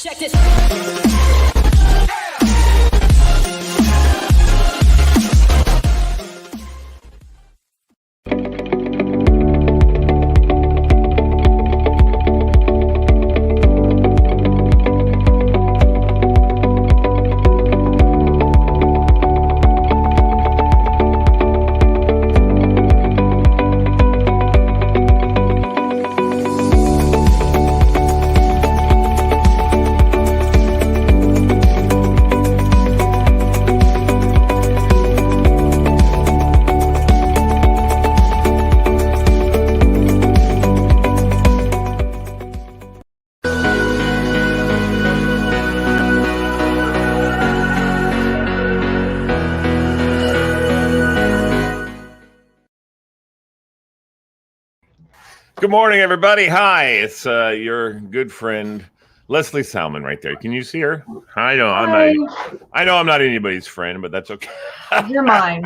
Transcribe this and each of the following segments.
Check this. Good morning, everybody. Hi, it's your good friend Lesley Salman right there. Can you see her? I know I'm not anybody's friend, but that's okay. You're mine.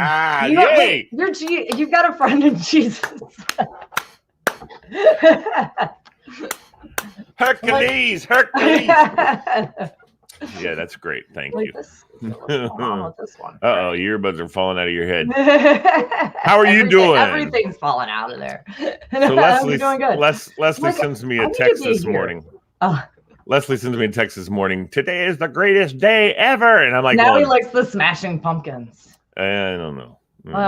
Yay! You've got a friend in Jesus. Hercules. Yeah, that's great. Thank you. This one. Uh-oh, your earbuds are falling out of your head. How are you doing? Everything's falling out of there. So Lesley, doing good. Lesley sends me a text this morning. Lesley sends me a text this morning. Today is the greatest day ever, and I'm like, now he likes the Smashing Pumpkins. I don't know.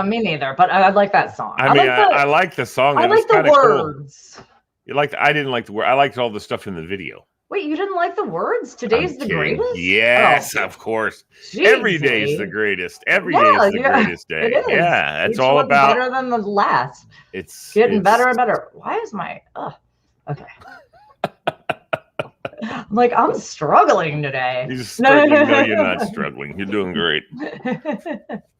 Me neither, but I like that song. I like the song. I like the words. Cool. I didn't like the word. I liked all the stuff in the video. Wait, you didn't like the words? Today's the greatest? Yes, of course. Every day is the greatest. Every day is the greatest day. It is. Yeah, it's Each all about better than the last. It's getting better and better. Why is my okay? I'm struggling today. No, you're not struggling. You're doing great.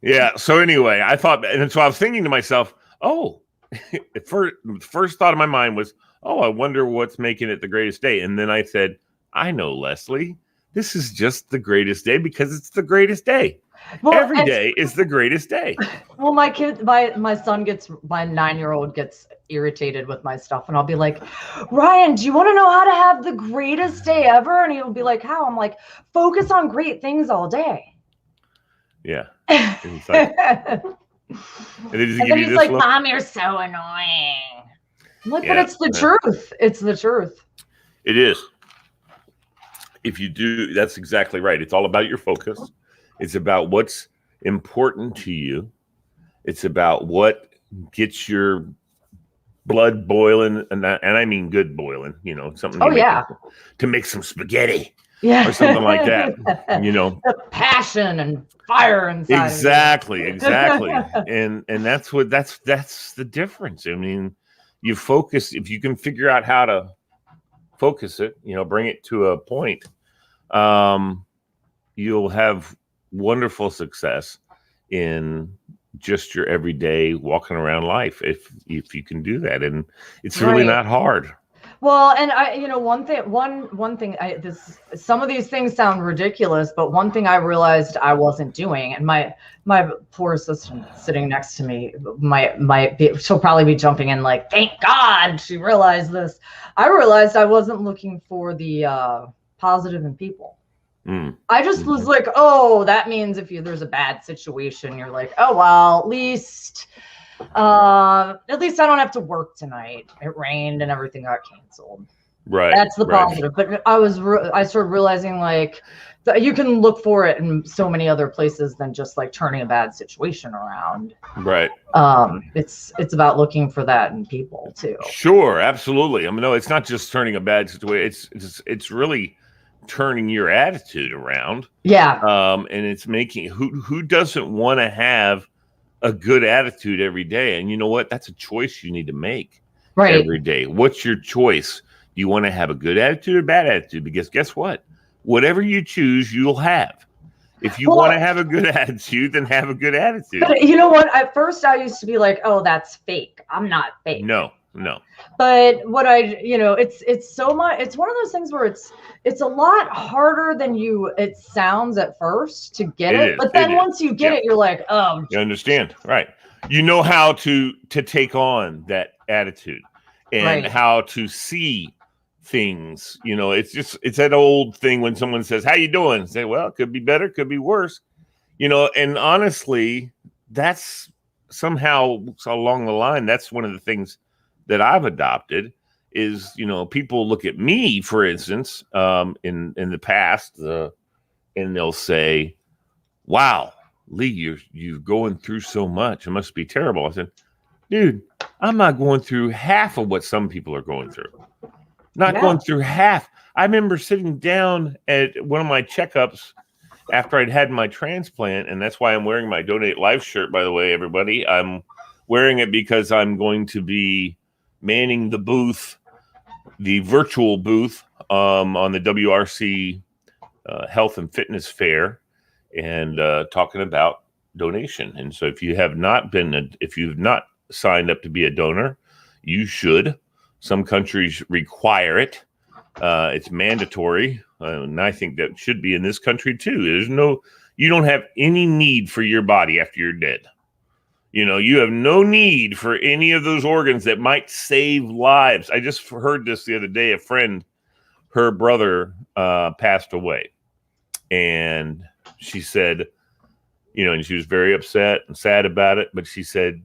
Yeah. So anyway, I thought, and so I was thinking to myself, first thought of my mind was, I wonder what's making it the greatest day. And then I said, I know, Lesley, this is just the greatest day because it's the greatest day. Well, every day is the greatest day. Well, my 9-year-old gets irritated with my stuff. And I'll be like, Ryan, do you want to know how to have the greatest day ever? And he'll be like, how? I'm like, focus on great things all day. Yeah. And then he's like, Mom, you're so annoying. I'm like, but it's the truth. It's the truth. It is. If you do, that's exactly right. It's all about your focus. It's about what's important to you. It's about what gets your blood boiling, and I mean good boiling. Something. To make some spaghetti. Yeah. Or something like that. The passion and fire inside. Exactly. and that's the difference. I mean, you focus, if you can figure out how to focus it, bring it to a point, you'll have wonderful success in just your everyday walking around life if you can do that. And it's really not hard. Well, and one thing, some of these things sound ridiculous, but one thing I realized I wasn't doing, and my poor assistant sitting next to me she'll probably be jumping in like, thank God she realized this. I realized I wasn't looking for the positive in people. I just was like, that means if there's a bad situation, you're like, well, at least I don't have to work tonight. It rained and everything got canceled. Right. That's the positive. But I started realizing that you can look for it in so many other places than just turning a bad situation around. Right. It's about looking for that in people too. Sure. Absolutely. I mean, no, it's not just turning a bad situation. It's really turning your attitude around. Yeah. And it's making who doesn't want to have a good attitude every day? And you know what? That's a choice you need to make every day. What's your choice? Do you want to have a good attitude or bad attitude? Because guess what? Whatever you choose, you'll have. If you want to have a good attitude, then have a good attitude. But you know what? At first I used to be like, that's fake. I'm not fake. No. But what it's so much, it's one of those things where it's a lot harder than it sounds at first to get it. But then once you get it, you're like, you understand. Right. You know how to take on that attitude and how to see things. It's that old thing when someone says, "How you doing?" Say, "Well, it could be better, could be worse." And honestly, that's somehow along the line, that's one of the things that I've adopted is, people look at me, for instance, in the past, and they'll say, "Wow, Lee, you're going through so much. It must be terrible." I said, "Dude, I'm not going through half of what some people are going through. Not going through half." I remember sitting down at one of my checkups after I'd had my transplant, and that's why I'm wearing my Donate Life shirt, by the way, everybody. I'm wearing it because I'm going to be manning the booth, the virtual booth, on the WRC Health and Fitness Fair, and talking about donation. And so if you've not signed up to be a donor, you should. Some countries require it. It's mandatory. And I think that should be in this country too. You don't have any need for your body after you're dead. You have no need for any of those organs that might save lives. I just heard this the other day. A friend, her brother passed away, and she said, and she was very upset and sad about it, but she said,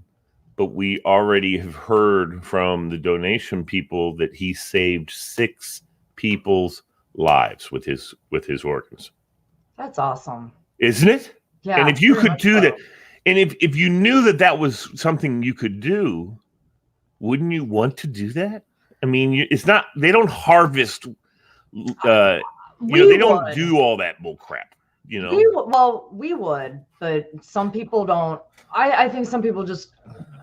"But we already have heard from the donation people that he saved 6 people's lives with his organs." That's awesome, isn't it? Yeah. And if you could do that, and if you knew that was something you could do, wouldn't you want to do that? I mean, it's not. They don't harvest. They don't do all that bull crap. We would, but some people don't. I think some people just.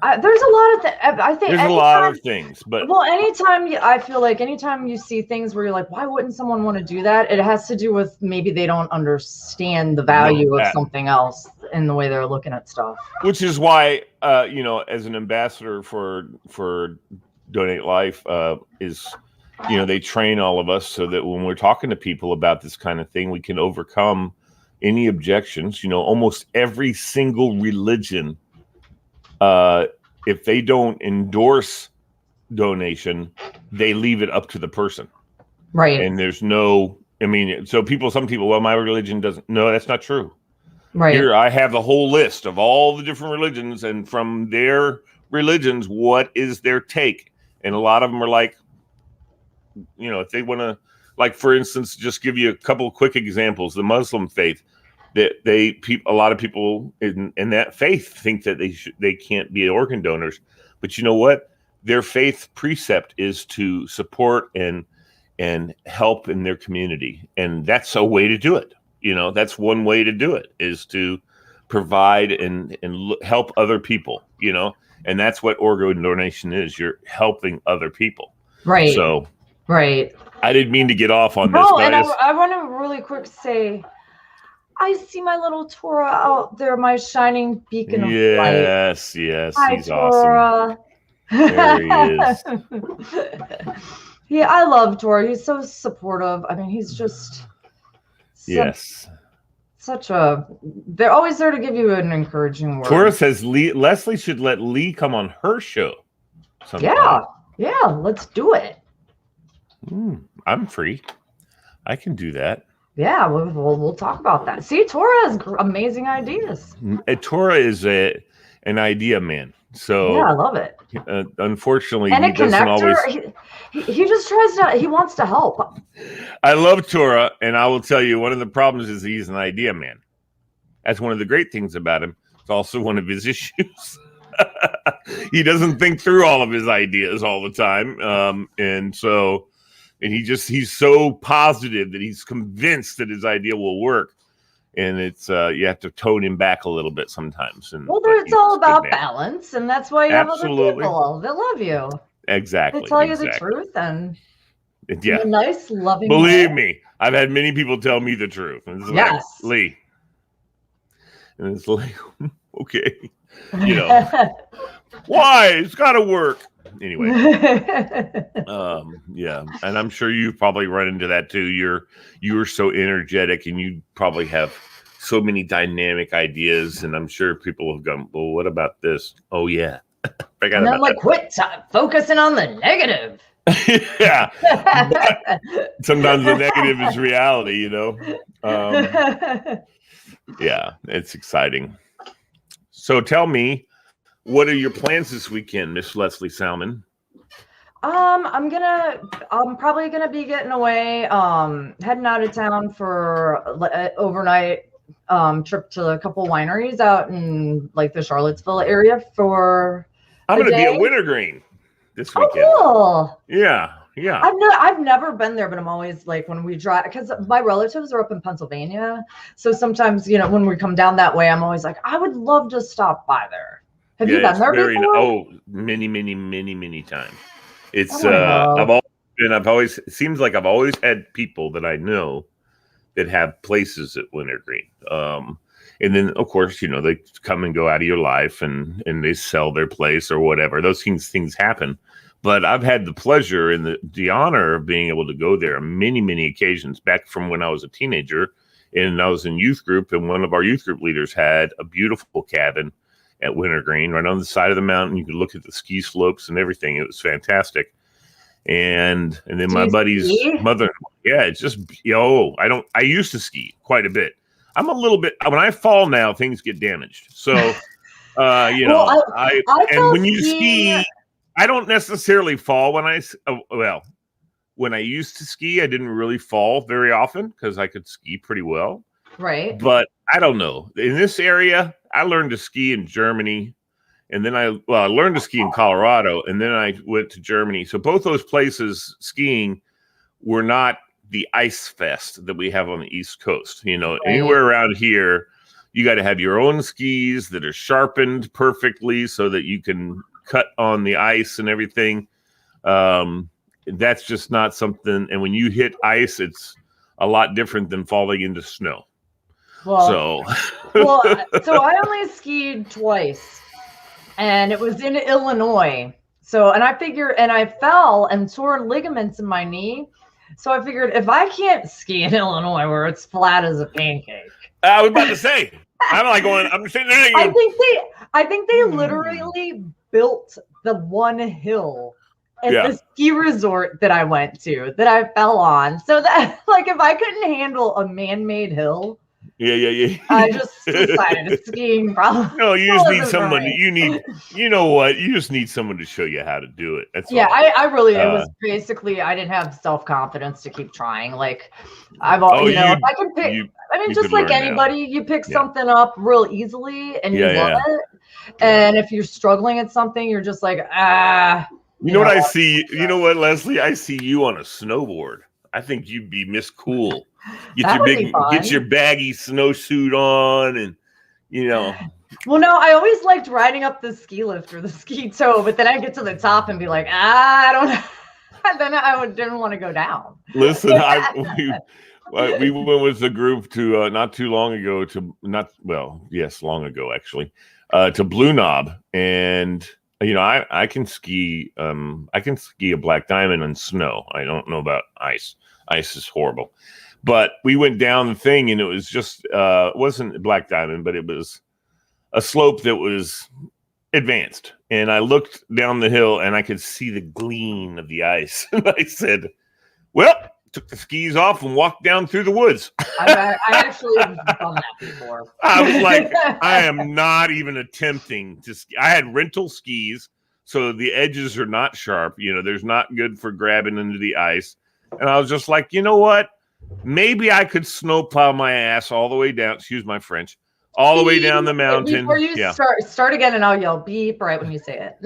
There's a lot of things. I think there's a lot of things, but I feel like anytime you see things where you're like, why wouldn't someone want to do that? It has to do with maybe they don't understand the value of something else in the way they're looking at stuff. Which is why, as an ambassador for Donate Life, they train all of us so that when we're talking to people about this kind of thing, we can overcome any objections. Almost every single religion, if they don't endorse donation, they leave it up to the person. Right. And there's some people, well, my religion doesn't. No, that's not true. Right. Here, I have the whole list of all the different religions, and from their religions, what is their take? And a lot of them are like, if they want to, like, for instance, just give you a couple of quick examples. The Muslim faith, that a lot of people in that faith think that they can't be organ donors, but you know what? Their faith precept is to support and help in their community, and that's a way to do it. That's one way to do it, is to provide and help other people. And that's what organ donation is. You're helping other people. Right. So. Right. I didn't mean to get off on this. No, and I want to really quick say, I see my little Tora out there, my shining beacon of light. Yes, Hi, he's Tora. Awesome. There he is. Yeah, I love Tora. He's so supportive. I mean, he's just they're always there to give you an encouraging word. Tora says Lesley should let Lee come on her show sometime. Yeah, let's do it. I'm free. I can do that. Yeah, we'll talk about that. See, Tora has amazing ideas. Tora is an idea man. So yeah, I love it. Unfortunately, and he doesn't always. He just he wants to help. I love Tora, and I will tell you, one of the problems is he's an idea man. That's one of the great things about him. It's also one of his issues. He doesn't think through all of his ideas all the time, and he's so positive that he's convinced that his idea will work. And it's you have to tone him back a little bit sometimes. It's all about balance, and that's why you have other people that love you. Exactly. They tell you the truth, and in a nice, loving Believe way. me, I've had many people tell me the truth. And it's yes, like, Lee, and it's like, okay, why? It's got to work. Anyway, yeah, and I'm sure you've probably run into that too. You're so energetic, and you probably have so many dynamic ideas, and I'm sure people have gone, well, what about this? Oh yeah, and I'm like, quit focusing on the negative. Yeah. But sometimes the negative is reality, you know. Yeah, it's exciting. So tell me, what are your plans this weekend, Miss Lesley Salman? I'm probably gonna be getting away, heading out of town for overnight trip to a couple wineries out in like the Charlottesville area for I'm a gonna be day. at Wintergreen this weekend. Oh, cool. Yeah. I've never been there, but I'm always like, when we drive, because my relatives are up in Pennsylvania, so sometimes, you know, when we come down that way, I'm always like, I would love to stop by there. Have you been there before? Oh, many times. It's it seems like I've always had people that I know that have places at Wintergreen. And then of course, you know, they come and go out of your life and they sell their place or whatever. Those things happen. But I've had the pleasure and the honor of being able to go there on many occasions back from when I was a teenager, and I was in youth group, and one of our youth group leaders had a beautiful cabin at Wintergreen right on the side of the mountain. You could look at the ski slopes and everything. It was fantastic. And then my buddy's mother, it's just, I used to ski quite a bit. I'm a little bit, when I fall now, things get damaged. So, when you ski, I don't necessarily fall when when I used to ski, I didn't really fall very often because I could ski pretty well. Right. But I don't know. In this area, I learned to ski in Germany. And then I learned to ski in Colorado, and then I went to Germany. So both those places skiing were not the ice fest that we have on the East Coast. You know, anywhere around here, you got to have your own skis that are sharpened perfectly so that you can cut on the ice and everything. That's just not something. And when you hit ice, it's a lot different than falling into snow. So I only skied twice. And it was in Illinois. So, and I fell and tore ligaments in my knee. So I figured, if I can't ski in Illinois where it's flat as a pancake. I was about to say, I'm sitting there. I think they literally built the one hill at the ski resort that I went to that I fell on. So that, like, if I couldn't handle a man-made hill, I just decided skiing probably. No, you just need someone. You know what? You just need someone to show you how to do it. That's all. I really. It was basically, I didn't have self-confidence to keep trying. Like, if I can pick. Just like anybody, you pick something up real easily and you love it. And if you're struggling at something, you're just like, You know what I see? You know what, Lesley? I see you on a snowboard. I think you'd be Miss Cool. Get your baggy snowsuit on, and Well, no, I always liked riding up the ski lift or the ski tow, but then I get to the top and be like, I don't know. And then didn't want to go down. Listen, we went with the group to not too long ago long ago actually, to Blue Knob, and I can ski. I can ski a black diamond on snow. I don't know about ice. Ice is horrible. But we went down the thing, and it was just it wasn't black diamond, but it was a slope that was advanced. And I looked down the hill, and I could see the gleam of the ice. And I said, "Well," took the skis off and walked down through the woods. I actually have done that before. I was like, I am not even attempting to ski. I had rental skis, so the edges are not sharp. There's not good for grabbing into the ice. And I was just like, you know what? Maybe I could snowplow my ass all the way down. Excuse my French. All the way down the mountain. Before you start again, and I'll yell beep right when you say it.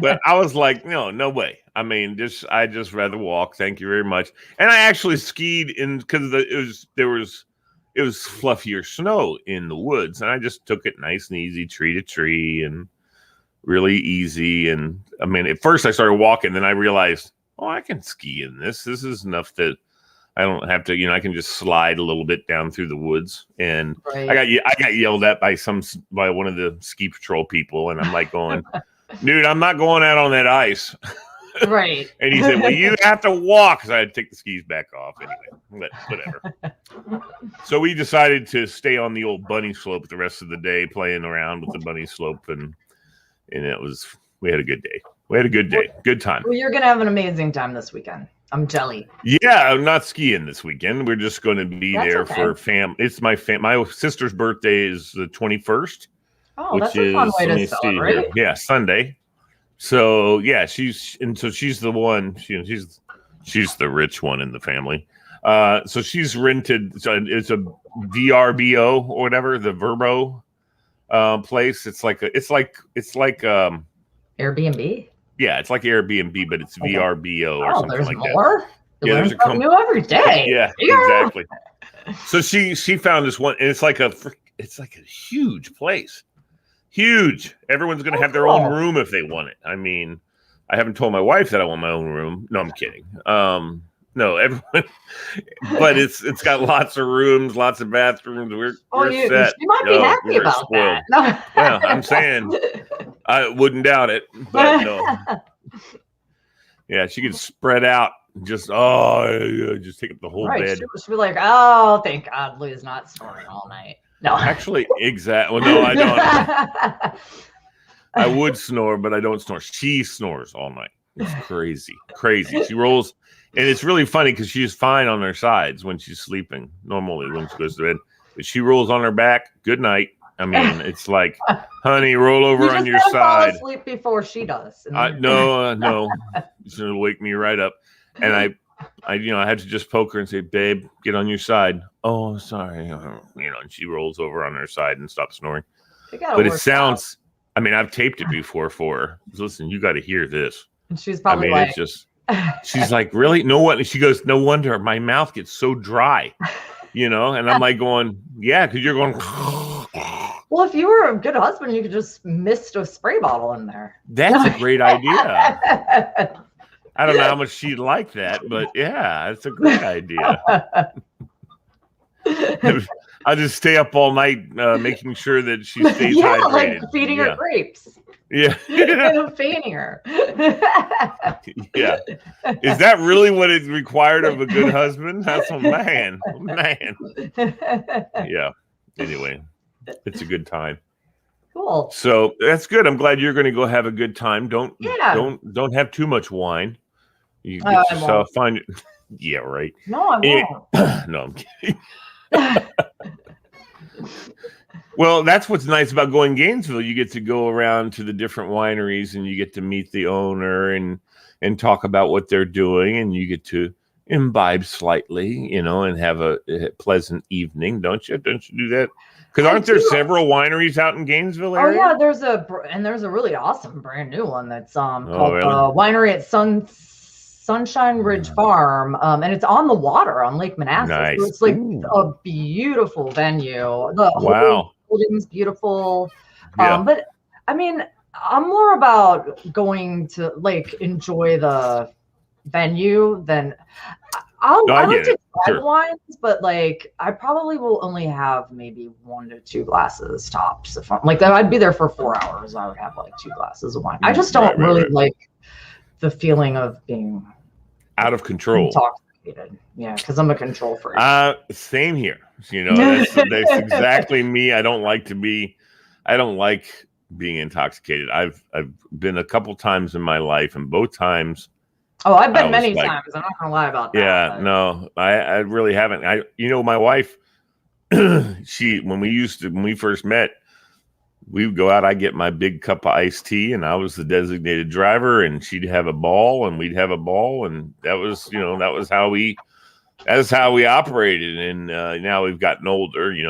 But I was like, no way. I mean, I just rather walk. Thank you very much. And I actually skied in because it was fluffier snow in the woods, and I just took it nice and easy, tree to tree, and really easy. And I mean, at first I started walking, then I realized, I can ski in this. This is enough that I don't have to, I can just slide a little bit down through the woods. And I got yelled at by one of the ski patrol people, and I'm like going, dude, I'm not going out on that ice. Right. And he said, well, you have to walk. So I had to take the skis back off anyway, but whatever. So we decided to stay on the old bunny slope the rest of the day, playing around with the bunny slope, and we had a good day. We had a good day. Good time. Well, you're going to have an amazing time this weekend. I'm jelly. Yeah, I'm not skiing this weekend. We're just going to be there for It's my sister's birthday is the 21st. Oh, that's a fun way to celebrate. Yeah, Sunday. So yeah, she's the one. She's the rich one in the family. So she's rented. So it's a VRBO or whatever, the Verbo place. It's like Airbnb. Yeah, it's like Airbnb, but it's VRBO or something like more? that. Yeah, there's something new every day. Yeah, exactly. So she found this one, and it's like a huge place. Huge. Everyone's going to have their own room if they want it. I mean, I haven't told my wife that I want my own room. No, I'm kidding. No, everyone. But it's got lots of rooms, lots of bathrooms. We're set. You might be happy about spoiled. That. Yeah, I'm saying I wouldn't doubt it, but no. Yeah, she could spread out. Just take up the whole bed. She'd be like, "Oh, thank God, Lou's not snoring all night." No, actually, exactly. Well, no, I don't. I would snore, but I don't snore. She snores all night. It's crazy. She rolls, and it's really funny because she's fine on her sides when she's sleeping. Normally, when she goes to bed, but she rolls on her back. Good night. I mean, it's like, honey, roll over on your side. Fall asleep before she does. No, she's gonna wake me right up, and I had to just poke her and say, "Babe, get on your side." Oh, sorry. And she rolls over on her side and stops snoring. But it sounds. I mean, I've taped it before for her. Listen, you got to hear this. And she's probably it's just. She's like, really? No one. She goes, no wonder my mouth gets so dry. And I'm like going, yeah, because you're going. Well, if you were a good husband, you could just mist a spray bottle in there. That's a great idea. I don't know how much she'd like that, but yeah, it's a great idea. I'll just stay up all night making sure that she stays hydrated. Like feeding her grapes. Yeah. And feeding her. Yeah. Is that really what is required of a good husband? That's a man. Yeah. Anyway, it's a good time. Cool. So that's good. I'm glad you're going to go have a good time. Don't have too much wine. You get yourself find it. Yeah, right. No, I won't. No, I'm kidding. Well, that's what's nice about going Gainesville. You get to go around to the different wineries and you get to meet the owner and talk about what they're doing, and you get to imbibe slightly, and have a pleasant evening. Don't you do that? Because aren't there several wineries out in Gainesville area? Oh yeah, there's a really awesome brand new one that's called Winery at Sunshine Ridge Farm, and it's on the water on Lake Manassas. Nice. So it's like a beautiful venue. The whole building's beautiful. Yeah. But I mean, I'm more about going to enjoy the venue than I like to try wines, but I probably will only have maybe 1 to 2 glasses tops. If I'm I'd be there for 4 hours, I would have 2 glasses of wine. I just don't really like the feeling of being out of control, intoxicated. Yeah, because I'm a control freak. Same here. That's exactly me. I don't like being intoxicated. I've been a couple times in my life, and both times. Oh, I've been many times. I'm not gonna lie about that. Yeah, no, I really haven't. My wife, when we first met, we would go out. I'd get my big cup of iced tea, and I was the designated driver, and she'd have a ball, and we'd have a ball, and that was how we operated. And now we've gotten older. We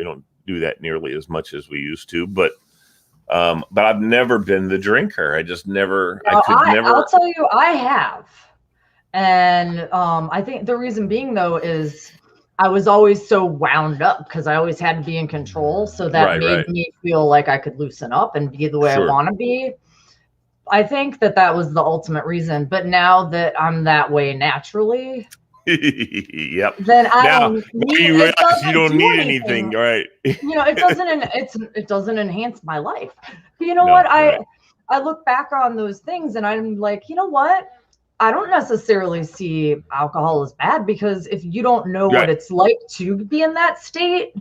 don't do that nearly as much as we used to, but I've never been the drinker. I just never. I'll tell you, I have, and I think the reason being though is I was always so wound up because I always had to be in control. So that made me feel like I could loosen up and be the way I want to be. I think that was the ultimate reason. But now that I'm that way naturally, yep. Then you realize you don't need anything, right? It doesn't enhance my life. But you know what? I look back on those things and I'm like, you know what? I don't necessarily see alcohol as bad, because if you don't know what it's like to be in that state,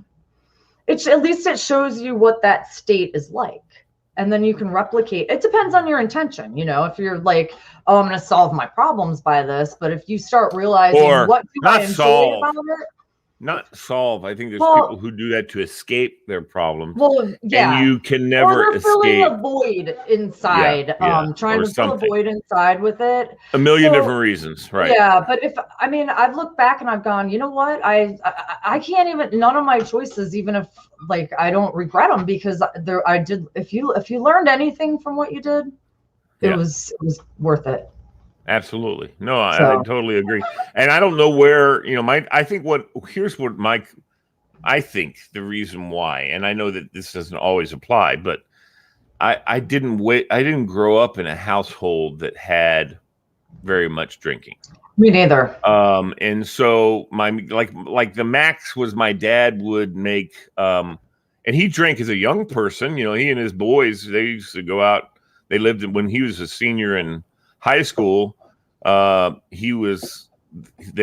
at least it shows you what that state is like. and then you can replicate. It depends on your intention. You know, if you're like, oh, I'm going to solve my problems by this. But if you start realizing what do I enjoy about it? Not solve. I think there's people who do that to escape their problems. Well, yeah. And you can never escape. Filling a void inside. Trying to fill a void inside with it. A million different reasons, right? Yeah, but I've looked back and I've gone, you know what? I can't even, none of my choices, even if like I don't regret them, because I did. If you learned anything from what you did, it was worth it. Absolutely. No, I totally agree. And I don't know where, I think I think the reason why, and I know that this doesn't always apply, but I didn't grow up in a household that had very much drinking. Me neither. And so like the max was my dad would make, and he drank as a young person, he and his boys, they used to go out. They lived when he was a senior in high school. They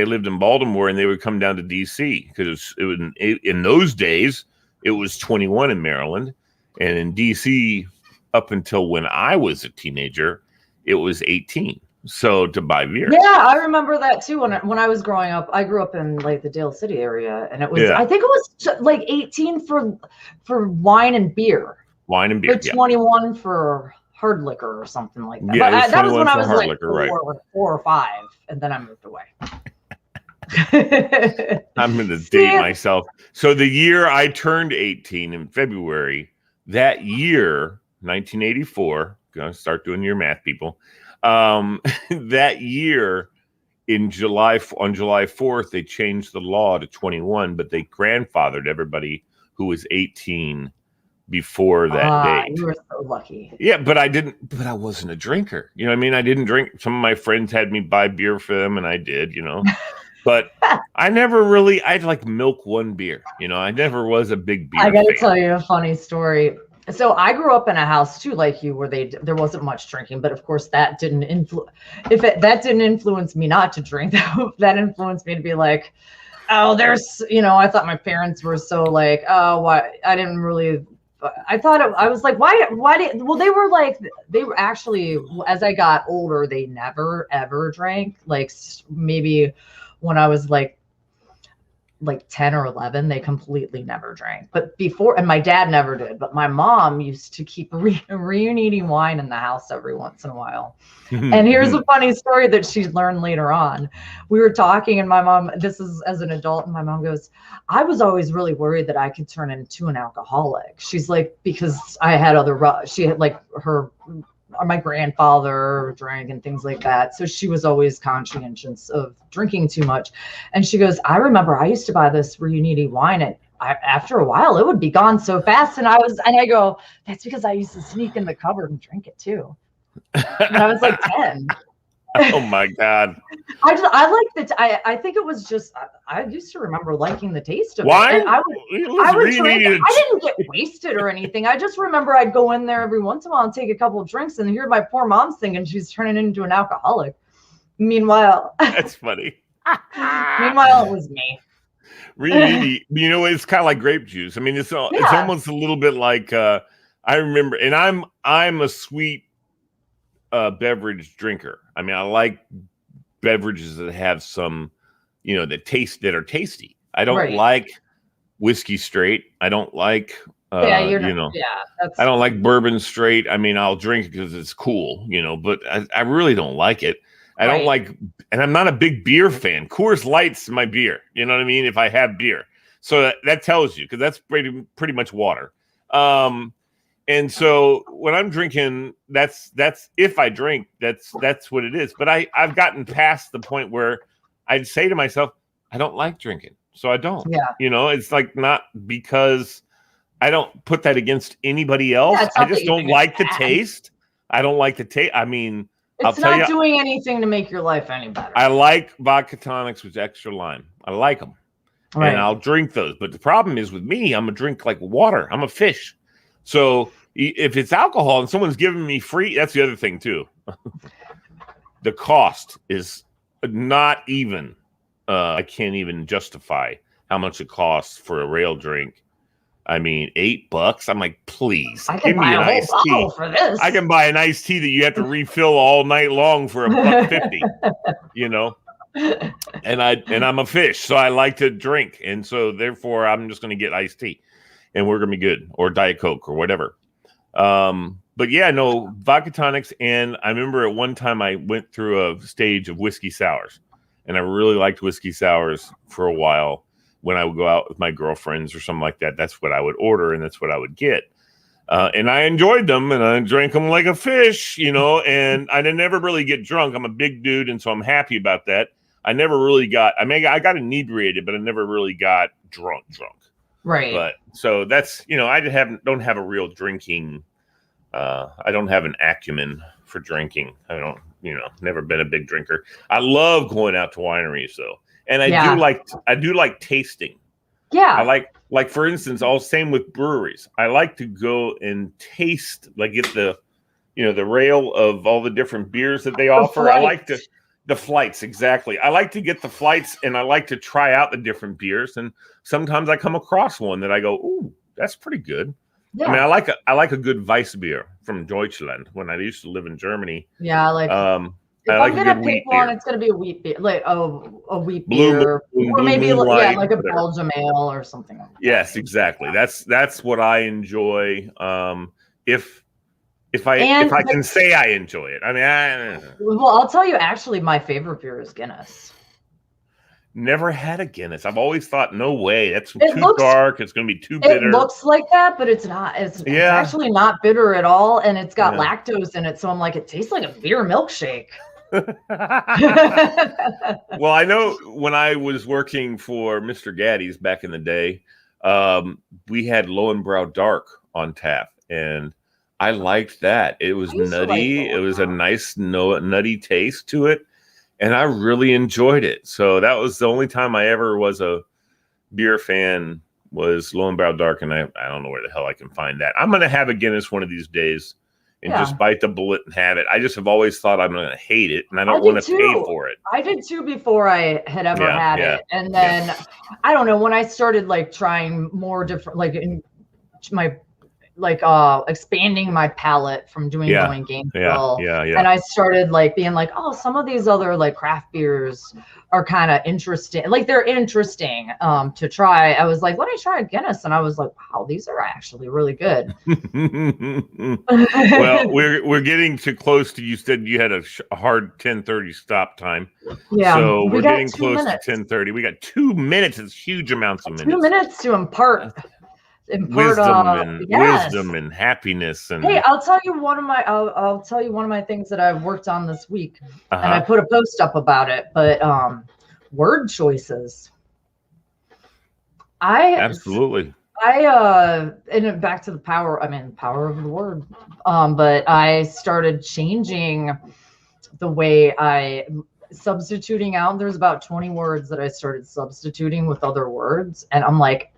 lived in Baltimore, and they would come down to DC because in those days it was 21 in Maryland, and in DC up until when I was a teenager it was 18. So to buy beer. Yeah, I remember that too. When I was growing up, I grew up in like the Dale City area, and it was I think it was like 18 for wine and beer. Wine and beer. But 21 for hard liquor or something like that. Yeah, but that was when I was like liquor, 4 or 5, and then I moved away. I'm going to date myself. So the year I turned 18 in February, that year, 1984, going to start doing your math, people. That year on July 4th, they changed the law to 21, but they grandfathered everybody who was 18 before that date. You were so lucky. Yeah, but I wasn't a drinker. You know what I mean? I didn't drink. Some of my friends had me buy beer for them, and I did, But I never really, I'd like milk one beer. I never was a big beer I got to fan. tell you a funny story. So I grew up in a house too, like you, where there wasn't much drinking, but of course that didn't influence me not to drink. That influenced me to be like, oh, there's, I thought my parents were so like, oh, why? I didn't really. I thought I was like, why did? Well, they were actually, as I got older, they never ever drank. Like maybe when I was like 10 or 11, they completely never drank. But before, and my dad never did, but my mom used to keep reuniting wine in the house every once in a while. And here's a funny story that she learned later on. We were talking, and my mom, this is as an adult, and my mom goes, I was always really worried that I could turn into an alcoholic. She's like, because I had she had like my grandfather drank and things like that. So she was always conscientious of drinking too much. And she goes, I remember I used to buy this reunited wine, and after a while it would be gone so fast. And I go, that's because I used to sneak in the cupboard and drink it too. And I was like 10. Oh my God. I think it was just, I used to remember liking the taste of wine. It. I would drink it. I didn't get wasted or anything. I just remember I'd go in there every once in a while and take a couple of drinks, and hear my poor mom's thinking she's turning into an alcoholic. Meanwhile, that's funny. Meanwhile, it was me. Really, it's kind of like grape juice. I mean, it's almost a little bit like I remember, and I'm a sweet beverage drinker. I mean, I like beverages that have some, that are tasty. I don't like whiskey straight. I don't like, I don't like bourbon straight. I mean, I'll drink it because it's cool, but I really don't like it. I don't like, and I'm not a big beer fan. Coors Light's my beer. You know what I mean? If I have beer. So that tells you, because that's pretty much water. And so when I'm drinking, that's if I drink, that's what it is. But I've gotten past the point where I'd say to myself, I don't like drinking, so I don't. Yeah. It's like, not because I don't put that against anybody else. Yeah, I just don't like the taste. I don't like the taste. I mean, it's not doing anything to make your life any better. I like vodka tonics with extra lime. I like them. Right. And I'll drink those. But the problem is with me, I'm a drink like water. I'm a fish. So if it's alcohol and someone's giving me free, that's the other thing too. The cost is not even, I can't even justify how much it costs for a rail drink I mean, $8. I'm like, please, I can buy a whole bottle for this. I can buy an iced tea that you have to refill all night long for $1.50. You know, and I'm a fish, so I like to drink, and so therefore I'm just going to get iced tea, and we're going to be good, or Diet Coke or whatever. But yeah, no, vodka tonics. And I remember at one time I went through a stage of whiskey sours, and I really liked whiskey sours for a while. When I would go out with my girlfriends or something like that, that's what I would order, and that's what I would get. And I enjoyed them, and I drank them like a fish, you know, and I didn't never really get drunk. I'm a big dude, and so I'm happy about that. I never really got, I got inebriated, but I never really got drunk. Right. But so that's, you know, I don't have a real drinking. I don't have an acumen for drinking. I don't, you know, never been a big drinker. I love going out to wineries though. And I do like tasting. Yeah. I like for instance, same with breweries. I like to go and taste, like get the, you know, the rail of all the different beers that they offer. I like the flights, exactly. I like to get the flights, and I like to try out the different beers. And sometimes I come across one that I go, "Ooh, that's pretty good." Yeah. I mean, I like a good Weiss beer from Deutschland when I used to live in Germany. Yeah, like if I'm gonna pick one, it's gonna be a wheat beer, like a wheat beer, or maybe like a Belgian ale or something like that. Yes, exactly. That's what I enjoy. If I can say I enjoy it. I mean, well, I'll tell you. Actually, my favorite beer is Guinness. Never had a Guinness. I've always thought, no way, that's too dark. It's going to be too bitter. It looks like that, but it's not. It's actually not bitter at all, and it's got lactose in it. So I'm like, it tastes like a beer milkshake. Well, I know when I was working for Mr. Gaddy's back in the day, we had Lowenbrow Dark on tap, and I liked that. It was nutty. It was a nice nutty taste to it. And I really enjoyed it. So that was the only time I ever was a beer fan, was Lowenbrow Dark. And I don't know where the hell I can find that. I'm going to have a Guinness one of these days and just bite the bullet and have it. I just have always thought I'm going to hate it, and I don't want to pay for it. I did too before I had ever had it. And then I don't know, when I started like trying more different, like in my expanding my palate from going Gainesville. And I started like being like, oh, some of these other like craft beers are kind of interesting. Like they're interesting to try. I was like, let me try a Guinness. And I was like, wow, these are actually really good. Well, we're getting too close to, you said you had a hard 10:30 stop time. Yeah. So we're getting close to 10:30. We got 2 minutes. It's huge amounts of minutes. 2 minutes to impart wisdom and happiness. And hey, I'll tell you one of my things that I've worked on this week, and I put a post up about it. But word choices. Absolutely. And back to the power of the word. But I started changing the way I substituting out. There's about 20 words that I started substituting with other words, and I'm like,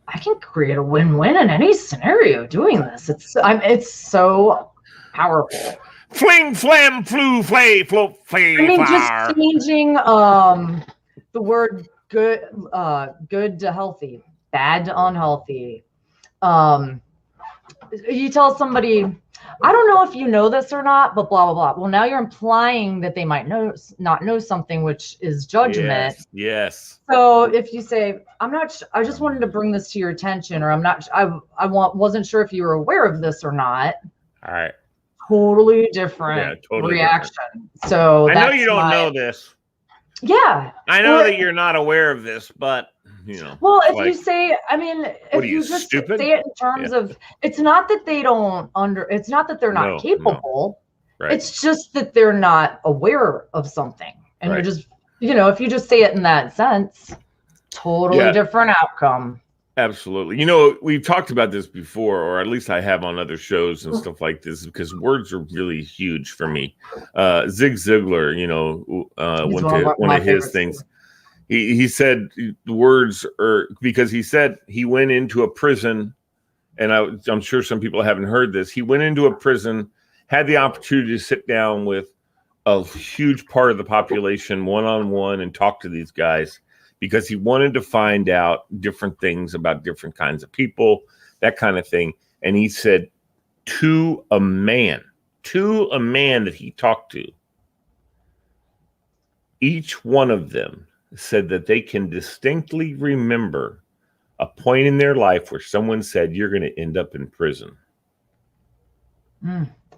I can create a win-win in any scenario doing this. It's so powerful. Fling, flam, flu, flay, float, flay, just changing the word good to healthy, bad to unhealthy. You tell somebody, I don't know if you know this or not, but blah, blah, blah. Well, now you're implying that they might not know something, which is judgment. Yes. So if you say, I just wanted to bring this to your attention, or wasn't sure if you were aware of this or not. All right. Totally different reaction. Different. So I know you don't know this. Yeah. I know that you're not aware of this, but you know. Well, if you say, if you just stupid? Say it in terms of, it's not that they it's not that they're not capable. No. Right. It's just that they're not aware of something. And you're just, if you just say it in that sense, totally different outcome. Absolutely. We've talked about this before, or at least I have on other shows and stuff like this, because words are really huge for me. Zig Ziglar, one of his things. He said words are, because he said he went into a prison, and I'm sure some people haven't heard this. He went into a prison, had the opportunity to sit down with a huge part of the population one-on-one and talk to these guys, because he wanted to find out different things about different kinds of people, that kind of thing. And he said to a man that he talked to, each one of them said that they can distinctly remember a point in their life where someone said, you're going to end up in prison.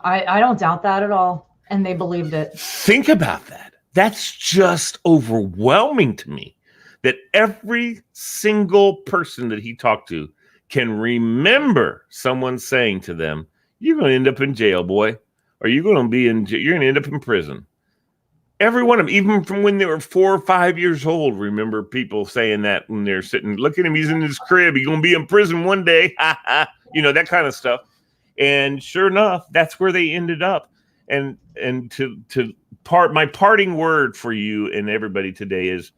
I don't doubt that at all. And they believed it. Think about that. That's just overwhelming to me, that every single person that he talked to can remember someone saying to them, you're going to end up in jail, boy, or you're going to end up in prison. Every one of them, even from when they were 4 or 5 years old, remember people saying that when they're sitting, look at him, he's in his crib, he's going to be in prison one day, that kind of stuff. And sure enough, that's where they ended up. And my parting word for you and everybody today is,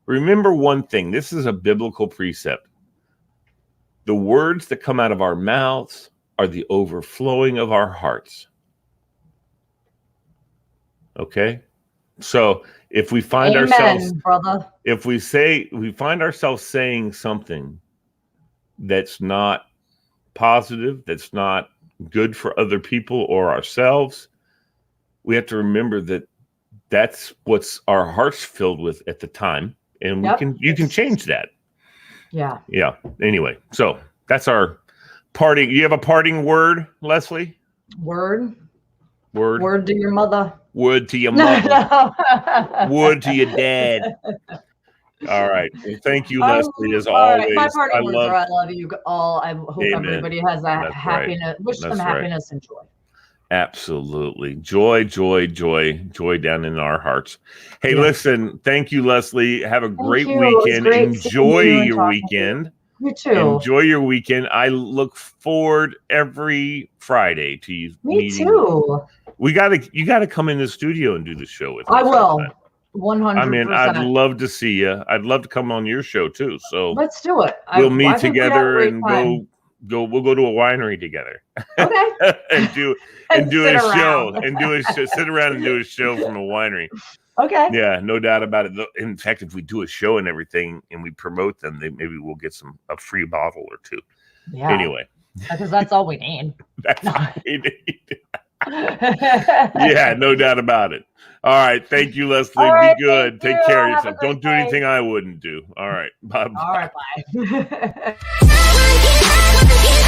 remember one thing. This is a biblical precept. The words that come out of our mouths are the overflowing of our hearts. Okay? So if we find ourselves, brother, if we find ourselves saying something that's not positive, that's not good for other people or ourselves, we have to remember that that's what's our hearts filled with at the time, and you can change that. Yeah. Anyway, so that's our parting. You have a parting word, Lesley? Word to your mother. Word to your mother. Word to your dad. All right. Well, thank you, Lesley, as always. My parting words are I love you all. I hope everybody has that happiness. Right. Wish them happiness and joy. Absolutely. Joy down in our hearts. Hey, listen, thank you, Lesley. Have a great weekend. Enjoy your weekend. You too. Enjoy your weekend. I look forward every Friday to you. Me too. You gotta come in the studio and do the show with me. I will. 100%. I mean, I'd love to see you. I'd love to come on your show too. So let's do it. We'll meet together and we'll go to a winery together. Okay. and do a show sit around and do a show from a winery. Okay. Yeah, no doubt about it. In fact, if we do a show and everything and we promote them, maybe we'll get a free bottle or two. Yeah. Anyway. Because that's all we need. That's all we need. Yeah, no doubt about it. All right. Thank you, Lesley. Be good. Take care of yourself. Don't do anything I wouldn't do. All right. Bye. All right. Bye.